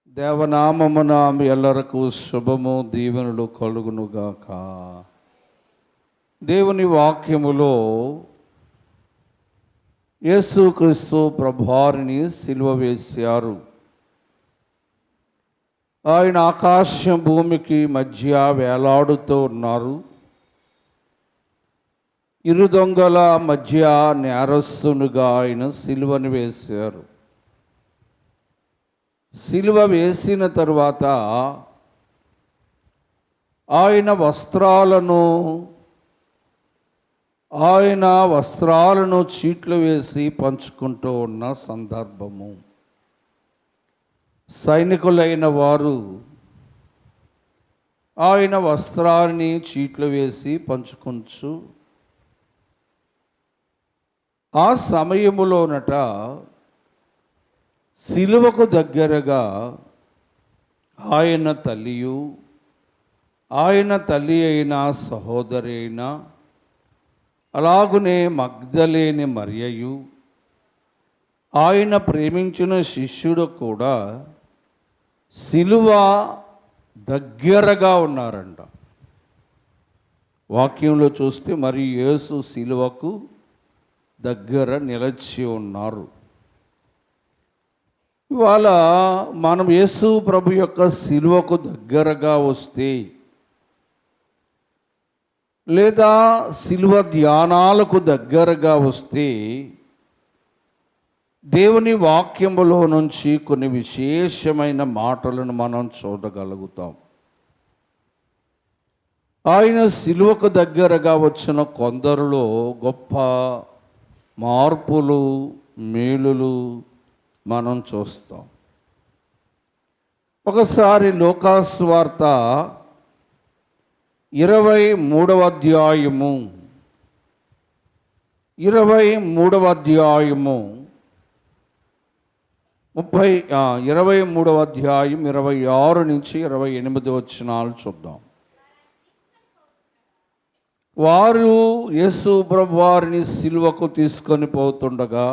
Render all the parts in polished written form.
దేవనామమున మీ ఎల్లరకు శుభము దీవెనలు కలుగునుగాక. దేవుని వాక్యములో యేసుక్రీస్తు ప్రభువారిని సిలువ వేశారు. ఆయన ఆకాశం భూమికి మధ్య వేలాడుతూ ఉన్నారు. ఇరు దొంగల మధ్య నేరస్తునిగా ఆయన సిలువను వేశారు. సిలువ వేసిన తరువాత ఆయన వస్త్రాలను చీట్లు వేసి పంచుకుంటూ ఉన్న సందర్భము. సైనికులైన వారు ఆయన వస్త్రాన్ని చీట్లు వేసి పంచుకొంచు ఆ సమయములోనట సిలువకు దగ్గరగా ఆయన తల్లియు ఆయన తల్లి అయిన సహోదరి అయిన అలాగునే మగ్దలేని మరియయు ఆయన ప్రేమించిన శిష్యుడు కూడా సిలువ దగ్గరగా ఉన్నారంట. వాక్యంలో చూస్తే మరి యేసు సిలువకు దగ్గర నిలిచి ఉన్నారు. ఇవాళ మనం యేసు ప్రభు యొక్క సిలువకు దగ్గరగా వస్తే, లేదా సిలువ ధ్యానాలకు దగ్గరగా వస్తే, దేవుని వాక్యములో నుంచి కొన్ని విశేషమైన మాటలను మనం చూడగలుగుతాం. ఆయన సిలువకు దగ్గరగా వచ్చిన కొందరిలో గొప్ప మార్పులు, మేలులు మనం చూస్తాం. ఒకసారి లూకాసు వార్త 23వ అధ్యాయము 23వ అధ్యాయం 26 నుంచి 28 వచనాలు చూద్దాం. వారు యేసు ప్రభు వారిని సిలువకు తీసుకొని పోతుండగా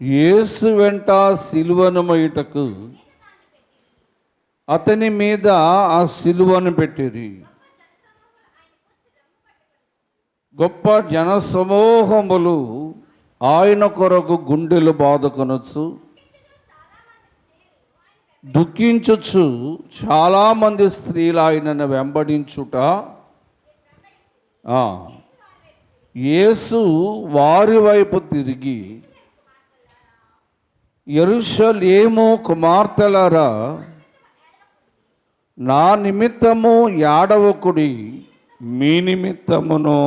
యేసు వెంట సిలువను మోయుటకు అతని మీద ఆ సిలువను పెట్టిరి. గొప్ప జన సమూహములు ఆయన కొరకు గుండెలు బాదుకొనొచ్చు దుఃఖించుచు చాలామంది స్త్రీలు ఆయనను వెంబడించుట, యేసు వారి వైపు తిరిగి, యెరూషలేము కుమార్తెలారా, నా నిమిత్తము యాడవకుడి, మీ నిమిత్తమును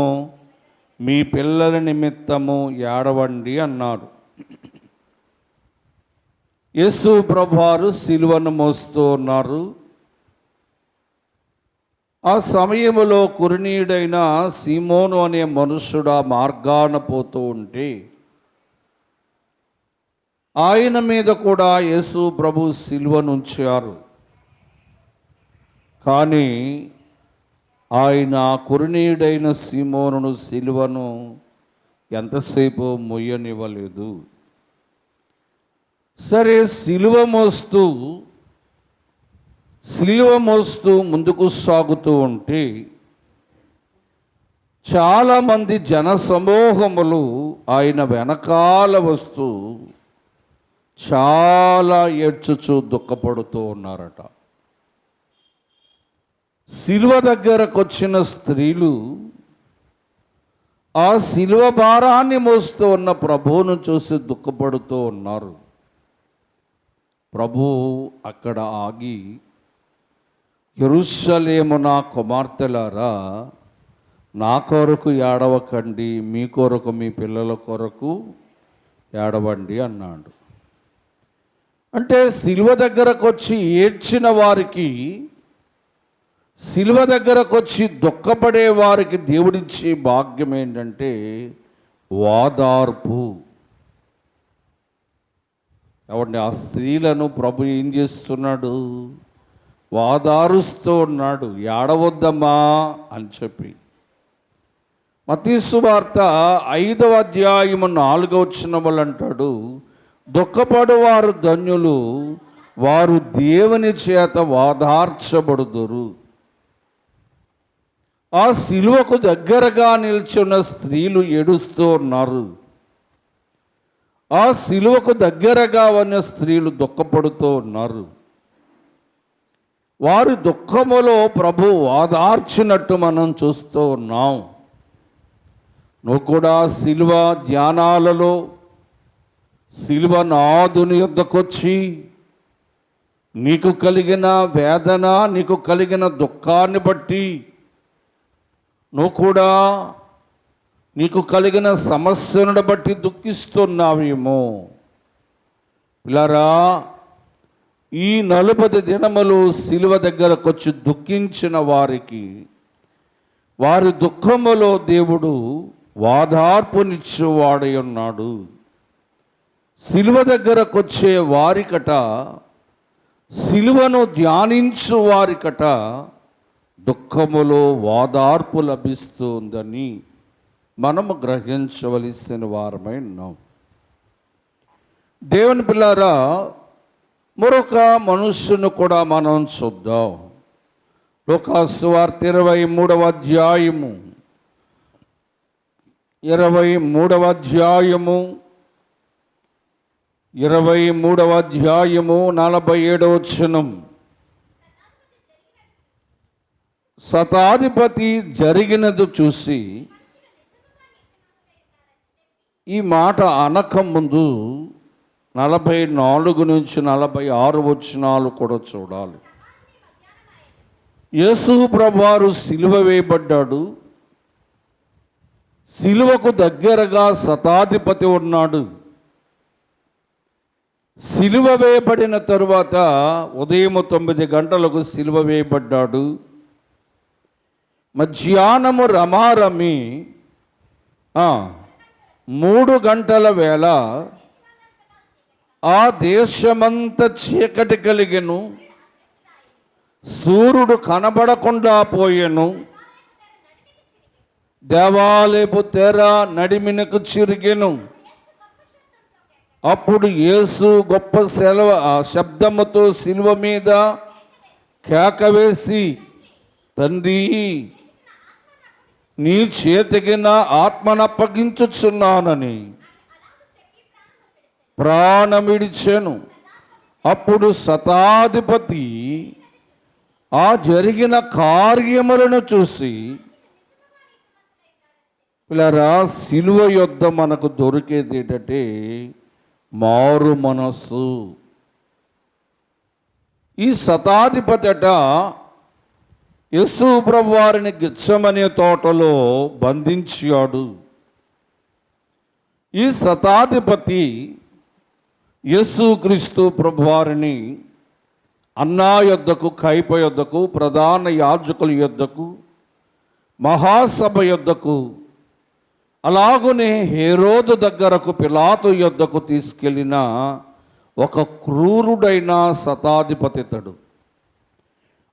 మీ పిల్లల నిమిత్తము యాడవండి అన్నాడు. యేసు ప్రభువారు సిలువను మోస్తూ ఉన్నారు. ఆ సమయంలో కురణీయుడైన సీమోను అనే మనుషుడు ఆ మార్గాన పోతూ ఉంటే ఆయన మీద కూడా యేసు ప్రభు సిలువను ఉంచారు. కానీ ఆయన కురణీయుడైన సీమోనును సిలువను ఎంతసేపు మొయ్యనివ్వలేదు. సరే, సిలువ మోస్తూ ముందుకు సాగుతూ ఉంటే చాలామంది జన సమూహములు ఆయన వెనకాల వస్తూ చాలా ఏడ్చుచూ దుఃఖపడుతూ ఉన్నారట. సిలువ దగ్గరకు వచ్చిన స్త్రీలు ఆ సిలువ భారాన్ని మోస్తూ ఉన్న ప్రభువును చూసి దుఃఖపడుతూ ఉన్నారు. ప్రభు అక్కడ ఆగి, యెరూషలేము నా కుమార్తెలారా, నా కొరకు ఏడవకండి, మీ కొరకు మీ పిల్లల కొరకు ఏడవండి అన్నాడు. అంటే సిలువ దగ్గరకు వచ్చి ఏడ్చిన వారికి, సిలువ దగ్గరకు వచ్చి దుఃఖపడే వారికి దేవుడిచ్చే భాగ్యం ఏంటంటే ఓదార్పు. ఎవరిని ఆ స్త్రీలను ప్రభు ఏం చేస్తున్నాడు? ఓదారుస్తూ ఉన్నాడు. ఏడవద్దమ్మా అని చెప్పి. మత్తయి సువార్త 5వ అధ్యాయము 4వ వచనములు అంటాడు, దుఃఖపడు వారు ధన్యులు, వారు దేవుని చేత ఓదార్చబడుదురు. ఆ సిలువకు దగ్గరగా నిల్చున్న స్త్రీలు ఏడుస్తూ ఉన్నారు. ఆ సిలువకు దగ్గరగా ఉన్న స్త్రీలు దుఃఖపడుతూ ఉన్నారు. వారి దుఃఖములో ప్రభు ఓదార్చినట్టు మనం చూస్తూ ఉన్నాం. నువ్వు కూడా సిలువ ధ్యానాలలో సిలువ నాదుని యొద్దకొచ్చి నీకు కలిగిన వేదన, నీకు కలిగిన దుఃఖాన్ని బట్టి నువ్వు కూడా నీకు కలిగిన సమస్యను బట్టి దుఃఖిస్తున్నావేమో. పిల్లరా, ఈ 40 దినములు సిలువ దగ్గరకు వచ్చి దుఃఖించిన వారికి వారి దుఃఖములో దేవుడు ఓదార్పునిచ్చేవాడై ఉన్నాడు. సిలువ దగ్గరకు వచ్చే వారికట, సిలువను ధ్యానించు వారికట దుఃఖములో ఓదార్పు లభిస్తుందని మనము గ్రహించవలసిన వారమై ఉన్నాం. దేవుని పిల్లారా, మరొక మనుష్యును కూడా మనం చూద్దాం. లూకాసు సువార్త 23వ అధ్యాయము 23వ అధ్యాయము 47వ వచనం. శతాధిపతి జరిగినది చూసి ఈ మాట అనక ముందు 44 నుంచి 46 వచనాలు కూడా చూడాలి. యేసు ప్రభువారు సిలువ వేయబడ్డాడు. సిలువకు దగ్గరగా శతాధిపతి ఉన్నాడు. సిలువ వేయబడిన తరువాత ఉదయం 9 గంటలకు సిలువ వేయబడ్డాడు. మధ్యాహ్నము రమారమి 3 గంటల వేళ ఆ దేశమంతా చీకటి కలిగెను. సూర్యుడు కనబడకుండా పోయెను. దేవాలయపు తెర నడిమినకు చిరిగెను. అప్పుడు యేసు గొప్ప శబ్దముతో సిలువ మీద కేక వేసి, తండ్రి, నీ చేతికి నా ఆత్మను అప్పగించుచున్నానని ప్రాణమిడిచెను. అప్పుడు శతాధిపతి ఆ జరిగిన కార్యములను చూసి, పిల్లరా, సిలువ యొద్ద మనకు దొరికేది ఏంటంటే మారు మనస్సు. ఈ శతాధిపతి అట యేసు ప్రభువారిని గెత్సెమనే తోటలో బంధించాడు. ఈ శతాధిపతి యేసుక్రీస్తు ప్రభువారిని అన్నా యొద్దకు, కైప యొద్దకు, ప్రధాన యాజకుల యొద్దకు, మహాసభ యొద్దకు, అలాగునే హేరోదు దగ్గరకు, పిలాతు యొద్దకు తీసుకెళ్ళిన ఒక క్రూరుడైన శతాధిపతి ఇతడు.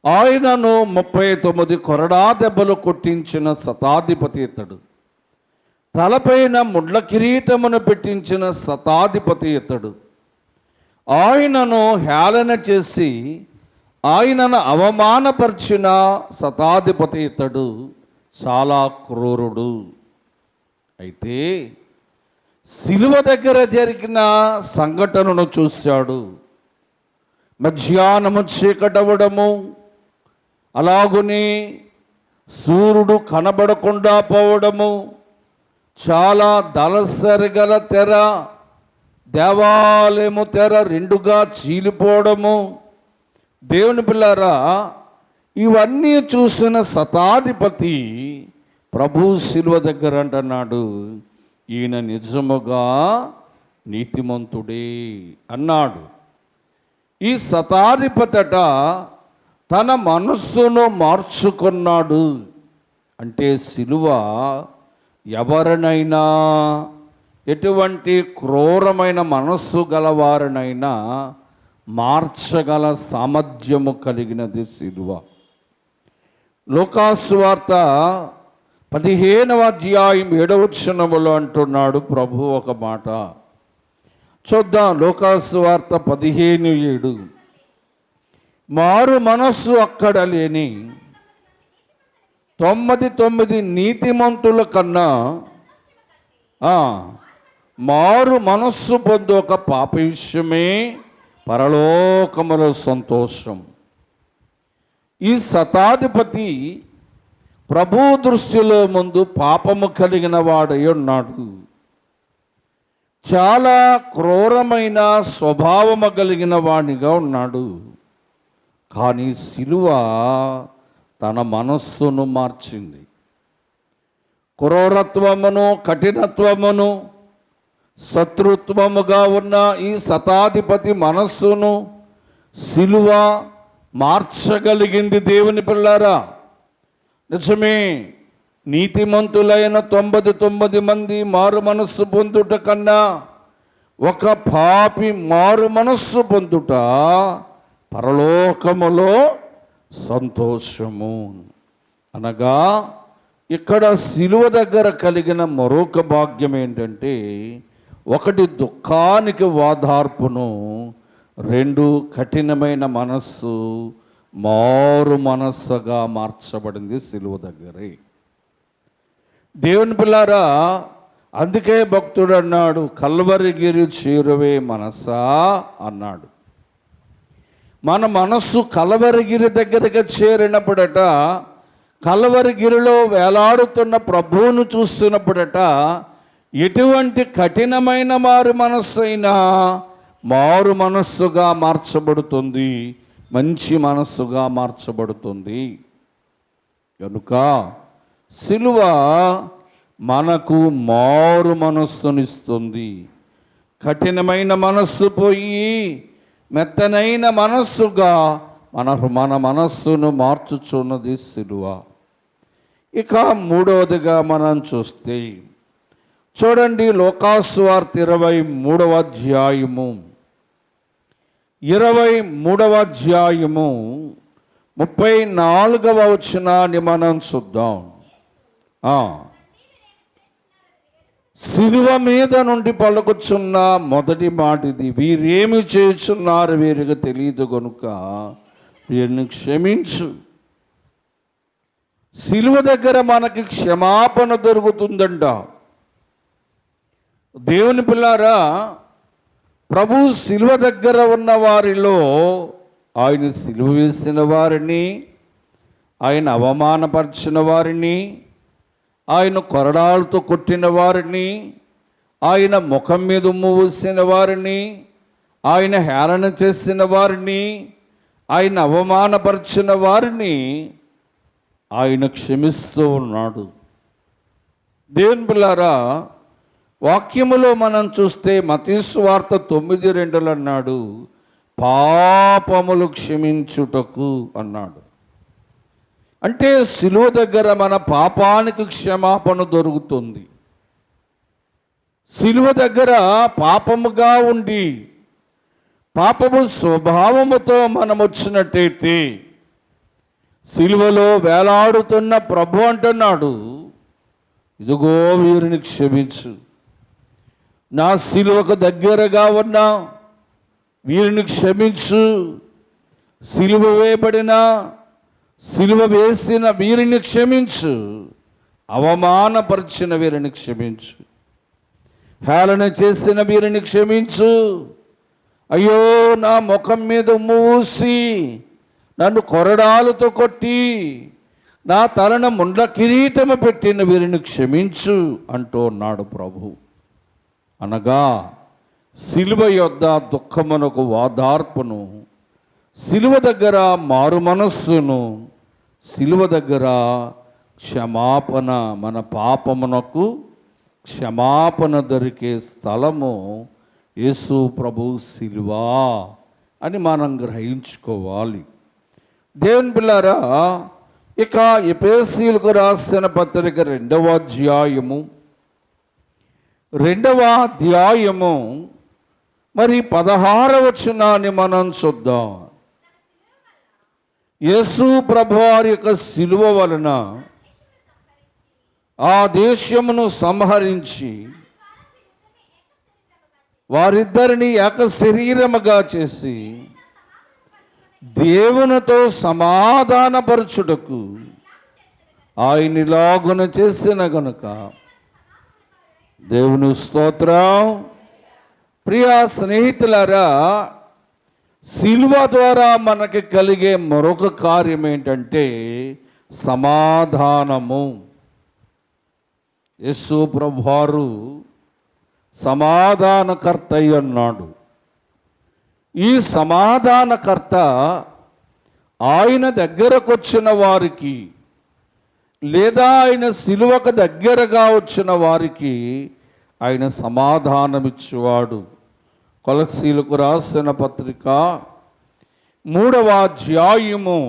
ఆయనను 39 కొరడా దెబ్బలు కొట్టించిన శతాధిపతి ఇతడు. తలపైన ముళ్ళ కిరీటమును పెట్టించిన శతాధిపతి ఇతడు. ఆయనను హేళన చేసి ఆయనను అవమానపరిచిన శతాధిపతి ఇతడు. చాలా క్రూరుడు. అయితే సిలువ దగ్గర జరిగిన సంఘటనను చూశాడు. మధ్యాహ్నము చీకటవడము, అలాగునే సూర్యుడు కనబడకుండా పోవడము, చాలా దళసరిగల తెర, దేవాలయము తెర 2గా చీలిపోవడము. దేవుని పిల్లారా, ఇవన్నీ చూసిన శతాధిపతి ప్రభు సిలువ దగ్గర అంటున్నాడు, ఈయన నిజముగా నీతిమంతుడే అన్నాడు. ఈ శతాధిపతట తన మనస్సును మార్చుకున్నాడు. అంటే సిలువ ఎవరినైనా, ఎటువంటి క్రూరమైన మనస్సు గలవారినైనా మార్చగల సామర్థ్యము కలిగినది సిలువ. లూకాసు వార్త 15వ అధ్యాయం 7వ వచనములో అంటున్నాడు ప్రభు ఒక మాట. చూద్దాం, లూకాసు వార్త 15:7. మారు మనస్సు అక్కడ లేని 99 నీతిమంతుల కన్నా మారు మనస్సు పొందు ఒక పాప విషయమే పరలోకములో సంతోషం. ఈ శతాధిపతి ప్రభు దృష్టిలో ముందు పాపము కలిగిన వాడై ఉన్నాడు. చాలా క్రూరమైన స్వభావము కలిగిన వాడిగా ఉన్నాడు. కానీ సిలువ తన మనస్సును మార్చింది. క్రూరత్వమును, కఠినత్వమును, శత్రుత్వముగా ఉన్న ఈ శతాధిపతి మనస్సును సిలువ మార్చగలిగింది. దేవుని పిల్లారా, నిజమే, నీతిమంతులైన 99 మంది మారు మనస్సు పొందుట కన్నా ఒక పాపి మారు మనస్సు పొందుట పరలోకములో సంతోషము. అనగా ఇక్కడ సిలువ దగ్గర కలిగిన మరొక భాగ్యం ఏంటంటే, ఒకటి దుఃఖానికి ఓదార్పును, 2 కఠినమైన మనస్సు మారు మనస్సుగా మార్చబడింది సిలువ దగ్గరే. దేవుని పిల్లారా, అందుకే భక్తుడు అన్నాడు, కల్వరిగిరి చేరువే మనసా అన్నాడు. మన మనస్సు కల్వరిగిరి దగ్గరికి చేరినప్పుడట, కల్వరిగిరిలో వేలాడుతున్న ప్రభువును చూస్తున్నప్పుడట, ఎటువంటి కఠినమైన మారు మనస్సు అయినా మారు మనస్సుగా మార్చబడుతుంది, మంచి మనస్సుగా మార్చబడుతుంది. కనుక సిలువ మనకు మారు మనస్సునిస్తుంది. కఠినమైన మనస్సు పోయి మెత్తనైన మనస్సుగా మన మనస్సును మార్చుచున్నది సిలువ. ఇక మూడవదిగా మనం చూస్తే చూడండి, లూకాసు వార్త 23వ అధ్యాయము 34వ వచనాన్ని మనం చూద్దాం. సిలువ మీద నుండి పలుకుచున్న మొదటి మాట ఇది, వీరేమి చేస్తున్నారు వీరికి తెలియదు కనుక వీరిని క్షమించు. సిలువ దగ్గర మనకి క్షమాపణ దొరుకుతుందంట. దేవుని పిల్లారా, ప్రభు సిలువ దగ్గర ఉన్న వారిలో ఆయన సిలువ వేసిన వారిని, ఆయన అవమానపరిచిన వారిని, ఆయన కొరడాలతో కొట్టిన వారిని, ఆయన ముఖం మీద ఉమ్ము వేసిన వారిని, ఆయన హేళన చేసిన వారిని, ఆయన అవమానపరిచిన వారిని ఆయన క్షమిస్తూ ఉన్నాడు. దేవుని పిల్లారా, వాక్యములో మనం చూస్తే మత్తయి సువార్త 9:2 అన్నాడు, పాపములు క్షమించుటకు అన్నాడు. అంటే సిలువ దగ్గర మన పాపానికి క్షమాపణ దొరుకుతుంది. సిలువ దగ్గర పాపముగా ఉండి పాపము స్వభావముతో మనం వచ్చినట్టయితే సిలువలో వేలాడుతున్న ప్రభు అంటున్నాడు, ఇదిగో వీరిని క్షమించు. నా సిలువకు దగ్గరగా ఉన్న వీరిని క్షమించు. సిలువ వేయబడిన, సిలువ వేసిన వీరిని క్షమించు. అవమానపరిచిన వీరిని క్షమించు. హేళన చేసిన వీరిని క్షమించు. అయ్యో, నా ముఖం మీద మూసి నన్ను కొరడాలతో కొట్టి నా తలను ముండ్ల కిరీటము పెట్టిన వీరిని క్షమించు అంటూ ఉన్నాడు ప్రభు. అనగా సిలువ యొద్ద దుఃఖమునకు ఓదార్పును, సిలువ దగ్గర మారు మనస్సును, సిలువ దగ్గర క్షమాపణ, మన పాపమునకు క్షమాపణ దొరికే స్థలము యేసు ప్రభు సిలువ అని మనం గ్రహించుకోవాలి. దేవుని పిల్లారా, ఇక ఎఫెసీయులకు రాసిన పత్రిక 2వ అధ్యాయము మరి 16వ వచనాన్ని మనం చూద్దాం. యేసు ప్రభువారి యొక్క సిలువ వలన ఆ దేశమును సంహరించి వారిద్దరిని ఏక శరీరముగా చేసి దేవునితో సమాధానపరచుటకు ఆయన ఇలాగున చేసిన గనుక దేవుని స్తోత్రం. ప్రియ స్నేహితులారా, శిలువ ద్వారా మనకి కలిగే మరొక కార్యం ఏంటంటే సమాధానము. యేసు ప్రభువారు సమాధానకర్త అన్నాడు. ఈ సమాధానకర్త ఆయన దగ్గరకు వచ్చిన వారికి లేదా ఆయన శిలువకు దగ్గరగా వచ్చిన వారికి ఆయన సమాధానమిచ్చేవాడు. కొలస్సీలకు రాసిన పత్రిక 3వ అధ్యాయము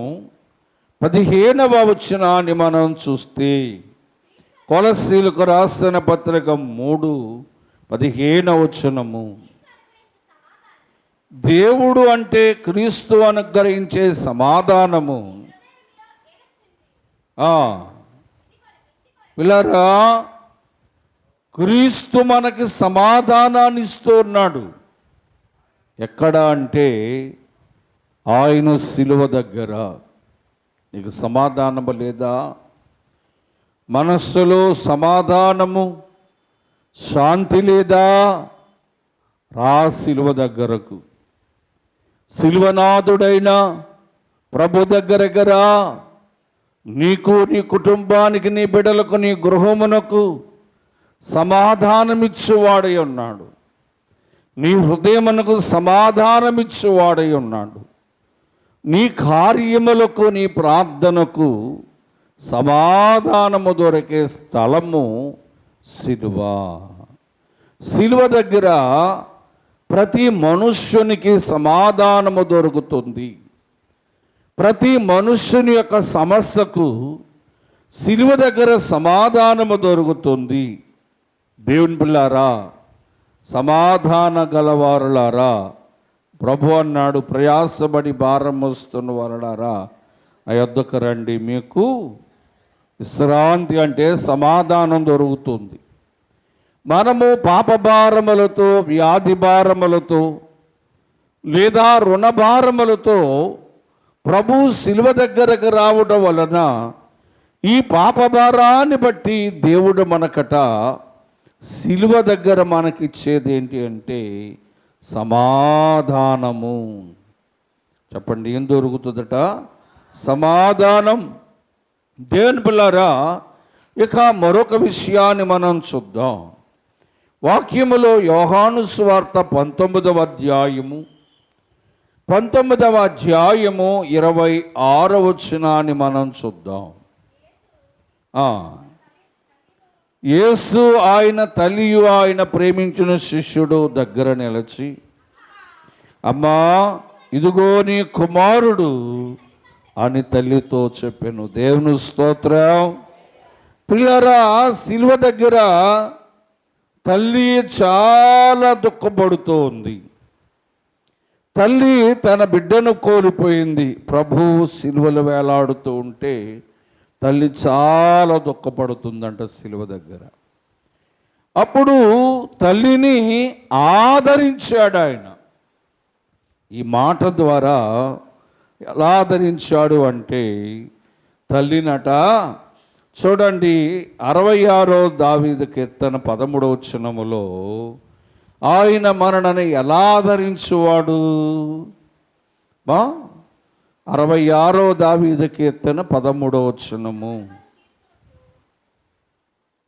15వ వచనాన్ని మనం చూస్తే, కొలస్సీలకు రాసిన పత్రిక 3:15 వచనము, దేవుడు అంటే క్రీస్తు అనుగ్రహించే సమాధానము. పిల్లరా, క్రీస్తు మనకి సమాధానాన్ని ఇస్తూ ఉన్నాడు. ఎక్కడ అంటే ఆయన శిలువ దగ్గర. నీకు సమాధానము లేదా? మనస్సులో సమాధానము, శాంతి లేదా? రా శిలువ దగ్గరకు. శిలువనాథుడైన ప్రభు దగ్గరగా నీకు, నీ కుటుంబానికి, నీ బిడ్డలకు, నీ గృహమునకు సమాధానమిచ్చేవాడై ఉన్నాడు. నీ హృదయమునకు సమాధానమిచ్చేవాడై ఉన్నాడు. నీ కార్యములకు, నీ ప్రార్థనకు సమాధానము దొరికే స్థలము శిలువ. శిలువ దగ్గర ప్రతి మనుష్యునికి సమాధానము దొరుకుతుంది. ప్రతి మనుష్యుని యొక్క సమస్యకు శిలువ దగ్గర సమాధానము దొరుకుతుంది. దేవుని పిల్లారా, సమాధాన గలవారులారా, ప్రభు అన్నాడు, ప్రయాసపడి భారం మోస్తున్న వారులారా నా యొద్దకు రండి, మీకు విశ్రాంతి అంటే సమాధానం దొరుకుతుంది. మనము పాప భారములతో, వ్యాధి భారములతో లేదా రుణ భారములతో ప్రభు శిలువ దగ్గరకు రావడం వలన ఈ పాప భారాన్ని బట్టి దేవుడు మనకట శిలువ దగ్గర మనకిచ్చేది ఏంటి అంటే సమాధానము. చెప్పండి, ఏం దొరుకుతుందట? సమాధానం. దేవుని పిల్లారా, ఇక మరొక విషయాన్ని మనం చూద్దాం. వాక్యములో యోహాను సువార్త 19వ అధ్యాయము 26వ వచనాన్ని మనం చూద్దాం. యేసు ఆయన తల్లియు ఆయన ప్రేమించిన శిష్యుడు దగ్గర నిలిచి, అమ్మా ఇదిగో నీ కుమారుడు అని తల్లితో చెప్పాను. దేవుని స్తోత్రం. ప్రియులారా, శిలువ దగ్గర తల్లి చాలా దుఃఖపడుతూ ఉంది. తల్లి తన బిడ్డను కోల్పోయింది. ప్రభువు శిలువలు వేలాడుతూ ఉంటే తల్లి చాలా దుఃఖపడుతుందంట శిలువ దగ్గర. అప్పుడు తల్లిని ఆదరించాడు ఆయన. ఈ మాట ద్వారా ఎలా ఆదరించాడు అంటే, తల్లినట చూడండి, 66వ దావీదు కీర్తన 13వ వచనములో ఆయన మనని ఎలా ఆదరించువాడు? 66వ దావీదు కీర్తన 13వ వచనము,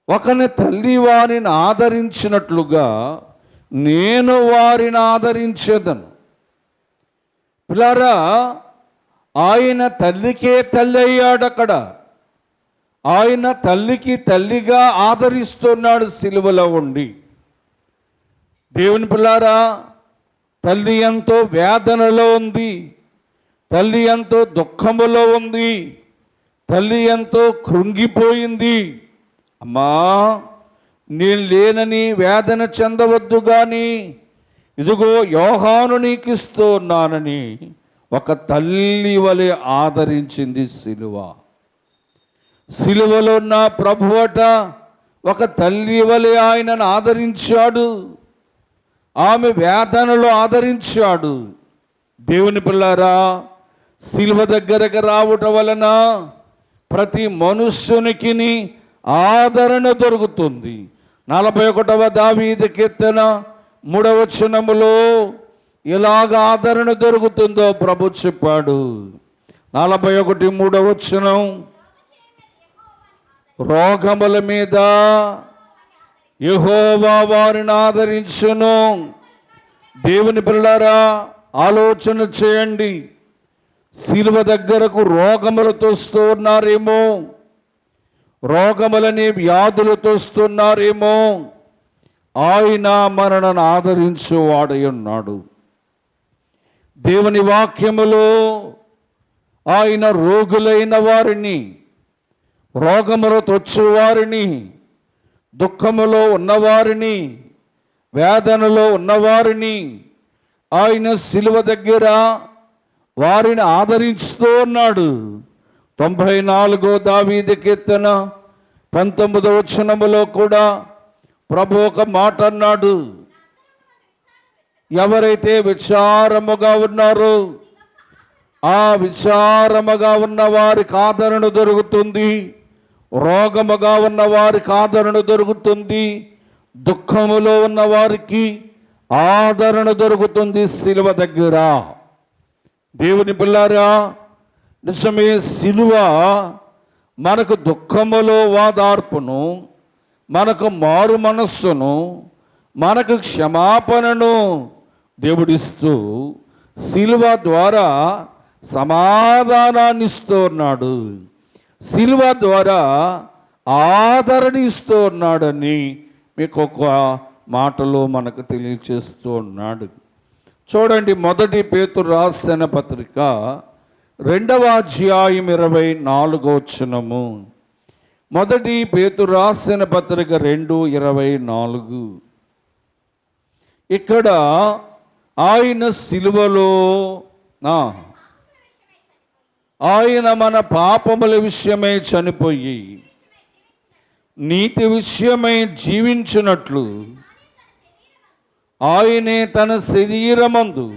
ఒకని తల్లి వారిని ఆదరించినట్లుగా నేను వారిని ఆదరించేదను. పిల్లరా, ఆయన తల్లికే తల్లి అయ్యాడు. అక్కడ ఆయన తల్లికి తల్లిగా ఆదరిస్తున్నాడు శిలువలో ఉండి. దేవుని పిల్లారా, తల్లి ఎంతో వేదనలో ఉంది, తల్లి ఎంతో దుఃఖములో ఉంది, తల్లి ఎంతో కృంగిపోయింది. అమ్మా, నేను లేనని వేదన చెందవద్దు, కానీ ఇదిగో యోహాను నీకు ఇస్తూ ఉన్నానని ఒక తల్లి వలె ఆదరించింది శిలువ. శిలువలో ఉన్న ప్రభువట ఒక తల్లి వలె ఆయనను ఆదరించాడు, ఆమె వేదనలో ఆదరించాడు. దేవుని పిల్లారా, శిలువ దగ్గరకు రావటం వలన ప్రతి మనుష్యునికి ఆదరణ దొరుకుతుంది. 41వ దావీదు కీర్తన 3వ వచనములో ఎలాగ ఆదరణ దొరుకుతుందో ప్రభు చెప్పాడు. 41:3 వచనం, రోగముల మీద యెహోవా వారిని ఆదరించును. దేవుని పిల్లారా, ఆలోచన చేయండి. శిలువ దగ్గరకు రోగములతో వస్తున్నారేమో, రోగములని వ్యాధులతో వస్తున్నారేమో, ఆయన మనలను ఆదరించువాడై ఉన్నాడు. దేవుని వాక్యములో ఆయన రోగులైన వారిని, రోగములతో వచ్చేవారిని, దుఃఖములో ఉన్నవారిని, వేదనలో ఉన్నవారిని ఆయన శిలువ దగ్గర వారిని ఆదరిస్తూ ఉన్నాడు. 94వ దావీదు కీర్తన 19వ వచనములో కూడా ప్రభు ఒక మాట అన్నాడు. ఎవరైతే విచారముగా ఉన్నారో ఆ విచారముగా ఉన్న వారికి ఆదరణ దొరుకుతుంది, రోగముగా ఉన్న వారికి ఆదరణ దొరుకుతుంది, దుఃఖములో ఉన్న వారికి ఆదరణ దొరుకుతుంది శిలువ దగ్గర. దేవుని పిల్లారా, నిజమే, శిలువ మనకు దుఃఖములో వాదార్పును, మనకు మారు మనస్సును, మనకు క్షమాపణను దేవుడిస్తూ శిలువ ద్వారా సమాధానాన్ని ఇస్తూ ఉన్నాడు, శిలువ ద్వారా ఆదరణ ఇస్తూ ఉన్నాడని మీకు ఒక మాటలో మనకు తెలియచేస్తూ ఉన్నాడు. చూడండి, 1 పేతురు రాసిన పత్రిక 2వ అధ్యాయం 24వ వచనము. 1 పేతురు రాసిన పత్రిక 2:24. ఇక్కడ ఆయన శిలువలో ఆయన మన పాపముల విషయమై చనిపోయి నీతి విషయమై జీవించినట్లు ఆయనే తన శరీరమందు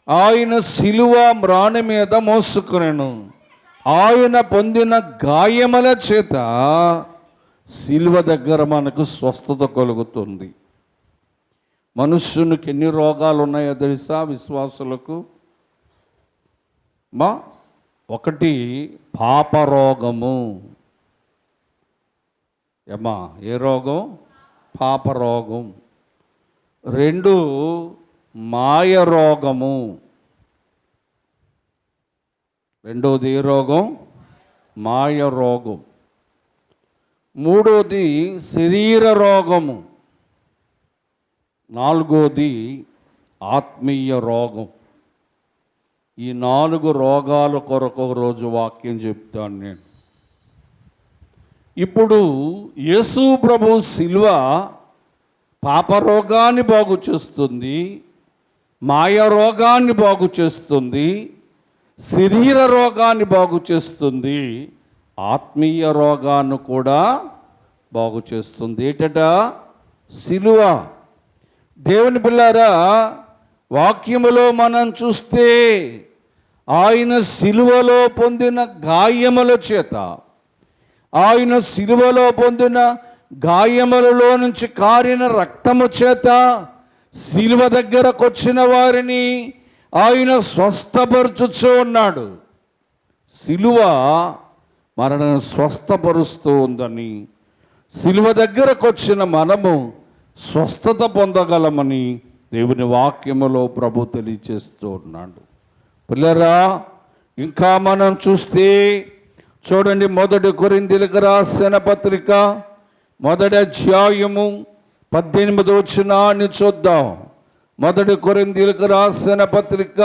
ఆయన శిలువ మ్రాణి మీద మోసుకునెను. ఆయన పొందిన గాయముల చేత శిలువ దగ్గర మనకు స్వస్థత కలుగుతుంది. మనుష్యునికి ఎన్ని రోగాలు ఉన్నాయో తెలుసా విశ్వాసులకు? ఒకటి పాప రోగము. ఏ రోగం? పాప రోగం. 2 మాయ రోగము. రెండోది ఏ రోగం? మాయ రోగం. 3వది శరీర రోగము. 4వది ఆత్మీయ రోగం. ఈ 4 రోగాల కొరకు రోజు వాక్యం చెప్తాను నేను. ఇప్పుడు యేసు ప్రభు శిలువ పాప రోగాన్ని బాగు చేస్తుంది, మాయ రోగాన్ని బాగు చేస్తుంది, శరీర రోగాన్ని బాగు చేస్తుంది, ఆత్మీయ రోగాన్ని కూడా బాగు చేస్తుంది. ఏటట? శిలువ. దేవుని పిల్లారా, వాక్యములో మనం చూస్తే ఆయన శిలువలో పొందిన గాయముల చేత, ఆయన శిలువలో పొందిన గాయములలో నుంచి కారిన రక్తము చేత శిలువ దగ్గరకు వచ్చిన వారిని ఆయన స్వస్థపరుచుచూ ఉన్నాడు. శిలువ మనను స్వస్థపరుస్తూ ఉందని, శిలువ దగ్గరకు వచ్చిన మనము స్వస్థత పొందగలమని దేవుని వాక్యములో ప్రభు తెలియచేస్తూ ఉన్నాడు. పిల్లరా, ఇంకా మనం చూస్తే చూడండి, 1 కొరింథీయులకు రాసిన పత్రిక 1వ అధ్యాయము 18వ వచనాన్ని చూద్దాం. 1 కొరింథీయులకు రాసిన పత్రిక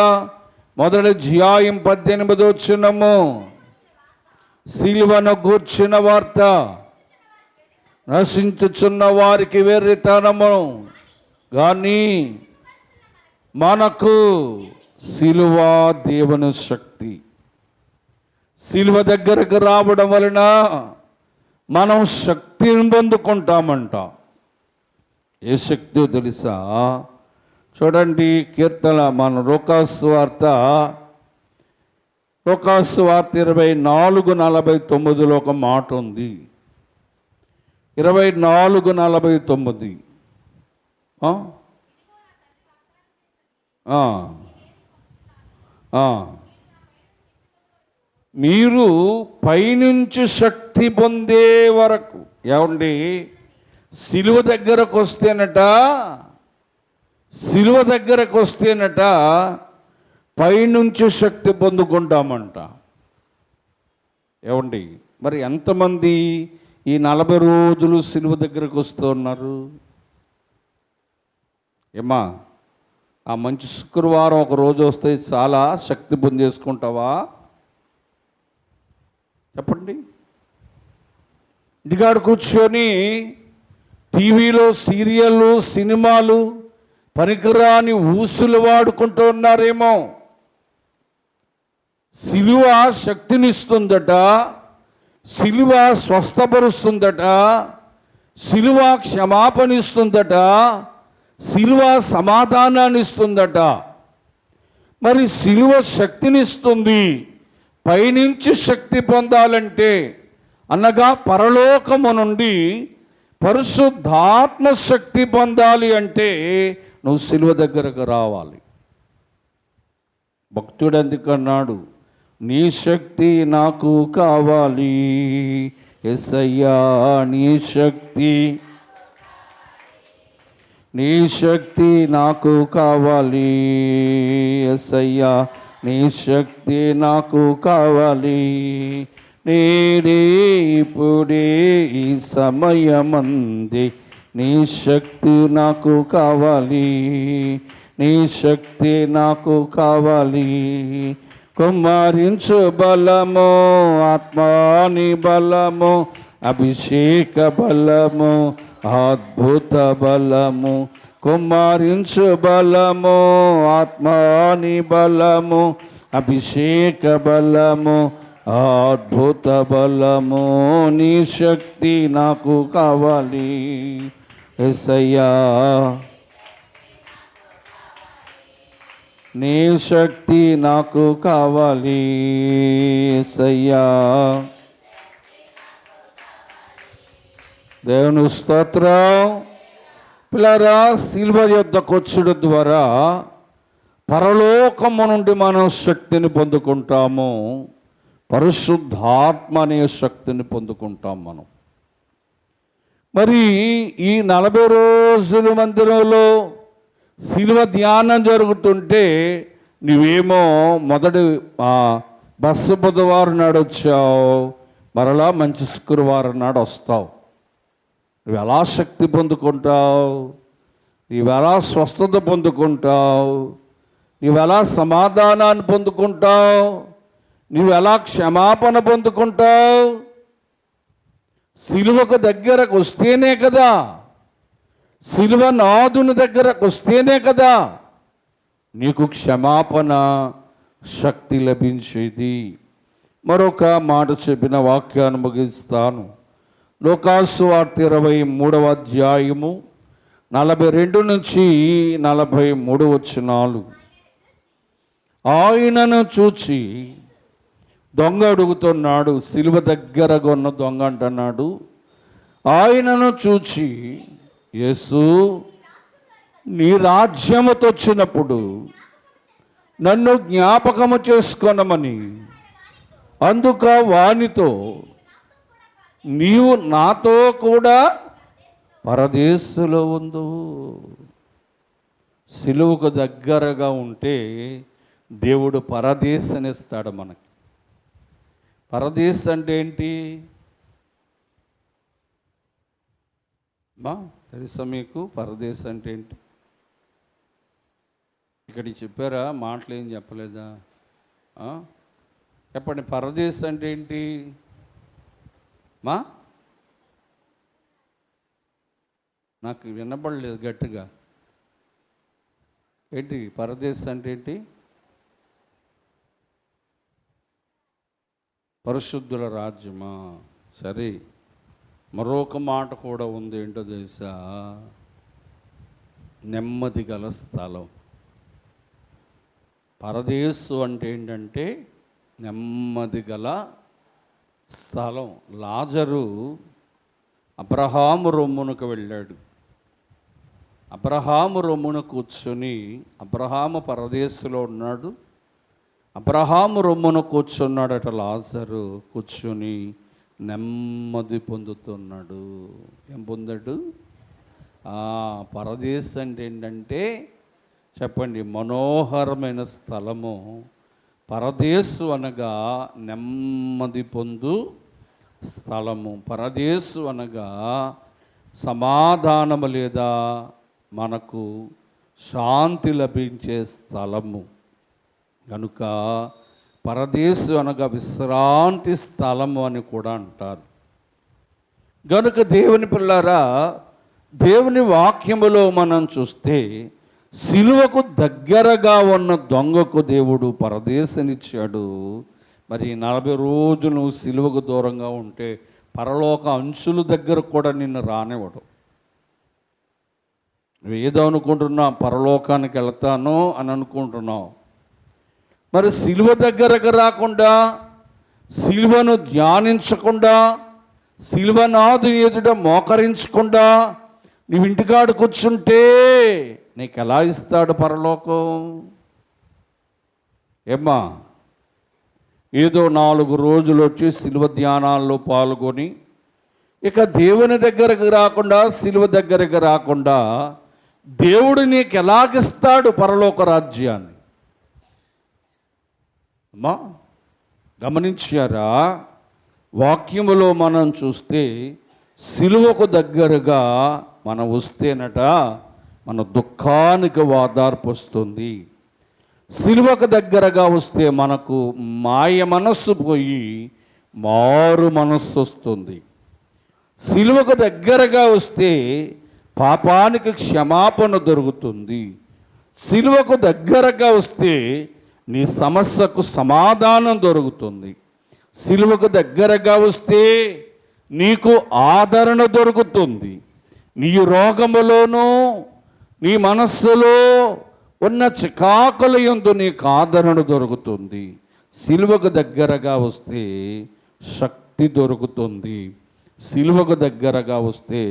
1వ అధ్యాయం 18వ వచనము. సిలువను గూర్చిన వార్త నశించుచున్న వారికి వెర్రితనము, కానీ మనకు సిలువ దేవుని శక్తి. సిలువ దగ్గరకు రావడం వలన మనం శక్తిని పొందుకుంటామంట. ఏ శక్తి తెలుసా? చూడండి, కీర్తన మన లూకాసు వార్త 24:49 ఒక మాట ఉంది. 24:49. మీరు పైనుంచి శక్తి పొందే వరకు, ఏమండి, సిలువ దగ్గరకు వస్తేనట పైనుంచి శక్తి పొందుకుంటామంట. ఏమండి, మరి ఎంతమంది ఈ 40 రోజులు సిలువ దగ్గరకు వస్తూ ఉన్నారు? ఏమా, ఆ మంచి శుక్రవారం ఒక రోజు వస్తే చాలా శక్తి పొందేసుకుంటావా? చెప్పండి. ఇంటికాడ కూర్చొని టీవీలో సీరియళ్ళు, సినిమాలు, పనికిరాని ఊసులు వాడుకుంటూ ఉన్నారేమో. సిలువ శక్తినిస్తుందట, సిలువ స్వస్థపరుస్తుందట, సిలువ క్షమాపణిస్తుందట, సిలువ సమాధానాన్ని ఇస్తుందట. మరి సిలువ శక్తినిస్తుంది. పైనుంచి శక్తి పొందాలంటే, అనగా పరలోకము నుండి పరిశుద్ధాత్మ శక్తి పొందాలి అంటే నువ్వు సిలువ దగ్గరకు రావాలి. భక్తుడు అందుకన్నాడు, నీ శక్తి నాకు కావాలి యేసయ్యా, నీ శక్తి నాకు కావాలి యేసయ్యా, నీ శక్తి నాకు కావాలి. నేడే ఇప్పుడే ఈ సమయమంది నీ శక్తి నాకు కావాలి, నీ శక్తి నాకు కావాలి. కుమ్మరించు బలము, ఆత్మాని బలము, అభిషేక బలము, అద్భుత బలము. కుమ్మరించు బలము, ఆత్మాని బలము, అభిషేక బలము, అద్భుత బలము. నీ శక్తి నాకు కావాలి యేసయ్యా, నీ శక్తి నాకు కావాలి యేసయ్యా. దేవుని స్తోత్రం. పిల్లరా, సిలువ యొద్దకు వచ్చుట ద్వారా పరలోకము నుండి మనం శక్తిని పొందుకుంటాము. పరిశుద్ధాత్మ అనే శక్తిని పొందుకుంటాం మనం. మరి ఈ 40 రోజుల మందిరంలో సిలువ ధ్యానం జరుగుతుంటే నువ్వేమో మొదటి బస్సు బుధవారం నాడు వచ్చావు, మరలా మంచి శుక్రవారం నాడు వస్తావు. నువ్వు ఎలా శక్తి పొందుకుంటావు? నువ్వు ఎలా స్వస్థత పొందుకుంటావు? నువ్వు ఎలా సమాధానాన్ని పొందుకుంటావు? నువ్వు ఎలా క్షమాపణ పొందుకుంటావు? సిలువకు దగ్గరకు వస్తేనే కదా, సిలువ నాదుని దగ్గరకు వస్తేనే కదా నీకు క్షమాపణ శక్తి లభించేది. మరొక మాట చెప్పిన వాక్యాన్ని ముగిస్తాను. లూకాసు వార్త 23వ అధ్యాయము 42 నుంచి 43 వచనాలు. ఆయనను చూచి దొంగ అడుగుతున్నాడు. సిలువ దగ్గరగా ఉన్న దొంగ అంటున్నాడు, ఆయనను చూచి, యేసు, నీ రాజ్యముతో వచ్చినప్పుడు నన్ను జ్ఞాపకము చేసుకొనమని అందుక వానితో, నీవు నాతో కూడా పరదేశంలో ఉండు. సిలువకు దగ్గరగా ఉంటే దేవుడు పరదేశనిస్తాడు మనకి. పరదేశం అంటే ఏంటి తెలుసా మీకు? పరదేశం అంటే ఏంటి? ఇక్కడ చెప్పారా? మాటలు ఏం చెప్పలేదా? చెప్పండి, పరదేశం అంటే ఏంటి? నాకు వినపడలేదు గట్టిగా. ఏంటి పరదేశం అంటే ఏంటి? పరిశుద్ధుల రాజ్యమా? సరే, మరొక మాట కూడా ఉంది, ఏంటో తెలుసా? నెమ్మది గల స్థలం. పరదేశు అంటే ఏంటంటే నెమ్మది గల స్థలం. లాజరు అబ్రహాము రొమ్మునకు వెళ్ళాడు. అబ్రహాము రొమ్మున కూర్చొని, అబ్రహాము పరదేశంలో ఉన్నాడు, అబ్రహాము రొమ్మున కూర్చున్నాడట లాజరు. కూర్చొని నెమ్మది పొందుతున్నాడు. ఏం పొందాడు? పరదేశం అంటే ఏంటంటే చెప్పండి, మనోహరమైన స్థలము. పరదేశు అనగా నెమ్మది పొందు స్థలము. పరదేశు అనగా సమాధానము లేదా మనకు శాంతి లభించే స్థలము. కనుక పరదేశు అనగా విశ్రాంతి స్థలము అని కూడా అంటారు. కనుక దేవుని పిల్లారా, దేవుని వాక్యములో మనం చూస్తే సిలువకు దగ్గరగా ఉన్న దొంగకు దేవుడు పరదేశనిచ్చాడు. మరి 40 రోజులు సిలువకు దూరంగా ఉంటే పరలోక అంచుల దగ్గర కూడా నిన్ను రానివ్వడు. నువ్వు ఏదో అనుకుంటున్నావు, పరలోకానికి వెళ్తాను అని అనుకుంటున్నావు. మరి సిలువ దగ్గరకు రాకుండా, సిలువను ధ్యానించకుండా, సిలువనాథుని ఎదుట మోకరించకుండా నువ్వు ఇంటికాడు కూర్చుంటే నీకు ఎలా ఇస్తాడు పరలోకం? ఏమ్మా, ఏదో 4 రోజులు వచ్చి సిలువ ధ్యానాల్లో పాల్గొని ఇక దేవుని దగ్గరకు రాకుండా, సిలువ దగ్గరకు రాకుండా దేవుడు నీకు ఎలాగిస్తాడు పరలోక రాజ్యాన్ని? అమ్మా, గమనించారా? వాక్యములో మనం చూస్తే సిలువకు దగ్గరగా మనం వస్తేనట మన దుఃఖానికి ఓదార్పు వస్తుంది. సిలువకు దగ్గరగా వస్తే మనకు మాయ మనస్సు పోయి మారు మనస్సు వస్తుంది. సిలువకు దగ్గరగా వస్తే పాపానికి క్షమాపణ దొరుకుతుంది. సిలువకు దగ్గరగా వస్తే నీ సమస్యకు సమాధానం దొరుకుతుంది. సిలువకు దగ్గరగా వస్తే నీకు ఆదరణ దొరుకుతుంది. నీ రోగములోనూ నీ మనస్సులో ఉన్న చికాకుల యందు నీకు ఆదరణ దొరుకుతుంది. సిలువకు దగ్గరగా వస్తే శక్తి దొరుకుతుంది. సిలువకు దగ్గరగా వస్తే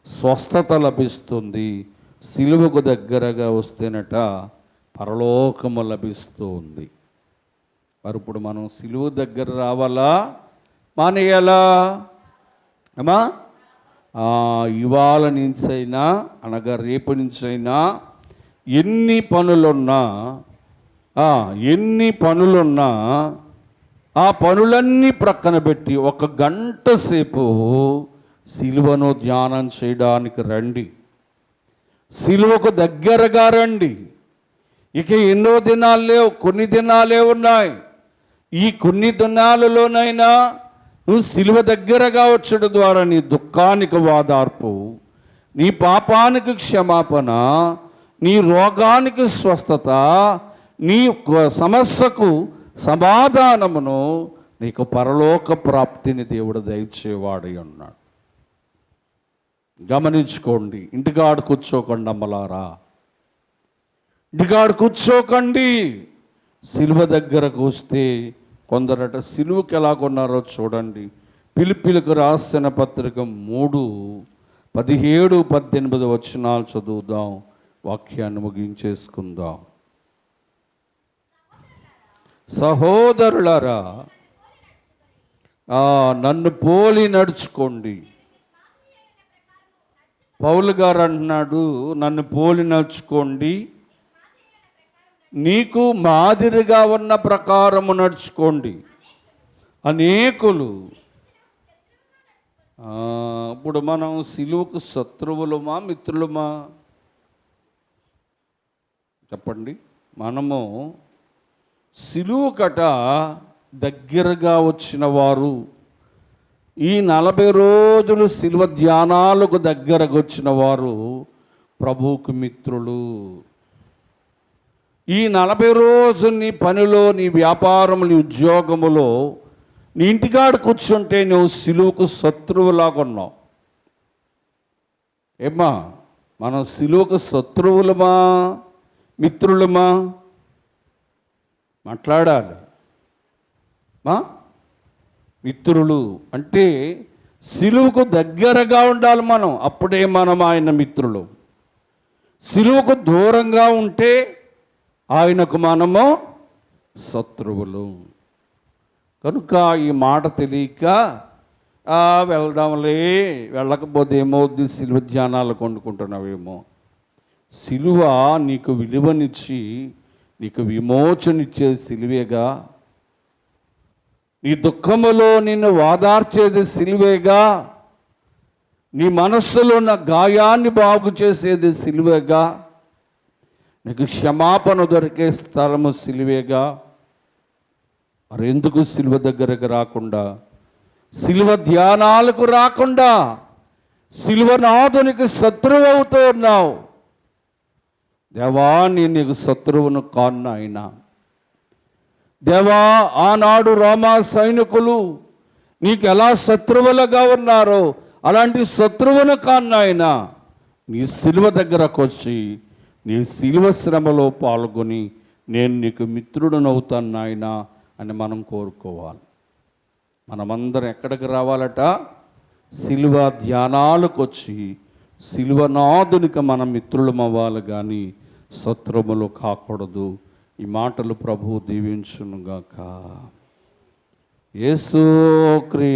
స్వస్థత లభిస్తుంది. సిలువకు దగ్గరగా వస్తేనట పరలోకము లభిస్తుంది. మరి ఇప్పుడు మనం సిలువ దగ్గర రావాలా, మానేయాలా? అమ్మా, ఇవాళ నుంచైనా అనగా రేపు నుంచైనా ఎన్ని పనులున్నా ఆ పనులన్నీ ప్రక్కన పెట్టి 1 గంట సేపు సిలువను ధ్యానం చేయడానికి రండి. సిలువకు దగ్గరగా రండి. ఇక ఎన్నో దినాలు లేవు, కొన్ని దినాలే ఉన్నాయి. ఈ కొన్ని దినాలలోనైనా నువ్వు సిలువ దగ్గరగా వచ్చడం ద్వారా నీ దుఃఖానికి ఓదార్పు, నీ పాపానికి క్షమాపణ, నీ రోగానికి స్వస్థత, నీ సమస్యకు సమాధానమును, నీకు పరలోక ప్రాప్తిని దేవుడు దయచేవాడై ఉన్నాడు. గమనించుకోండి. ఇంటికాడు కూర్చోకండి అమ్మలారా, ఇంటికాడు కూర్చోకండి. సిలువ దగ్గరకు వస్తే కొందరట సిలువకి ఎలా కొన్నారో చూడండి. ఫిలిప్పీలకు రాసిన పత్రిక 3:17-18 వచనాలు చదువుదాం, వాక్యాన్ని ముగించేసుకుందాం. సహోదరులారా, నన్ను పోలి నడుచుకోండి. పౌలు గారు అంటున్నాడు, నన్ను పోలి నడుచుకోండి, నీకు మాదిరిగా ఉన్న ప్రకారము నడుచుకోండి. అనేకులు ఇప్పుడు మనం సిలువకు శత్రువులమా మిత్రులమా? చెప్పండి. మనము సిలువకట దగ్గరగా వచ్చిన వారు, ఈ 40 రోజులు సిలువ ధ్యానాలకు దగ్గరకు వచ్చిన వారు ప్రభువుకు మిత్రులు. ఈ 40 రోజులు నీ పనిలో, నీ వ్యాపారం, నీ ఉద్యోగములో నీ ఇంటికాడ కూర్చుంటే నువ్వు సిలువకు శత్రువులాగా ఉన్నావు. ఏమ్మా, మనం సిలువకు శత్రువులమా మిత్రులమా? మాట్లాడాలి. మిత్రులు అంటే సిలువకు దగ్గరగా ఉండాలి మనం, అప్పుడే మనం ఆయన మిత్రులు. సిలువకు దూరంగా ఉంటే ఆయనకు మనము శత్రువులు. కనుక ఈ మాట తెలియక వెళ్దాంలే, వెళ్ళకపోతే ఏమవుద్ది, సిలువ ధ్యానాలు కొండుకుంటున్నావేమో. సిలువ నీకు విలువనిచ్చి నీకు విమోచనిచ్చే సిలువేగా. నీ దుఃఖములో నిన్ను వాదార్చేది సిలువేగా. నీ మనస్సులో ఉన్న గాయాన్ని బాగు చేసేది సిలువేగా. నీకు క్షమాపణ దొరికే స్థలము సిలువేగా. మరెందుకు సిలువ దగ్గరకు రాకుండా, సిలువ ధ్యానాలకు రాకుండా సిలువనాథునికి శత్రువు అవుతూ ఉన్నావు? దేవా, నేను నీకు శత్రువును కాను ఆయన. దేవా, ఆనాడు రోమా సైనికులు నీకు ఎలా శత్రువులుగా ఉన్నారో అలాంటి శత్రువును కాను ఆయన. నీ సిలువ దగ్గరకు వచ్చి నీ సిలువ శ్రమలో పాల్గొని నేను నీకు మిత్రుడునవుతాను నాయన అని మనం కోరుకోవాలి. మనమందరం ఎక్కడికి రావాలట? సిలువ ధ్యానాలకు వచ్చి సిలువనాథునికి మనం మిత్రులం అవ్వాలి, కానీ శత్రువులు కాకూడదు. ఈ మాటలు ప్రభువు దీవించునుగాక. యేసు క్రీ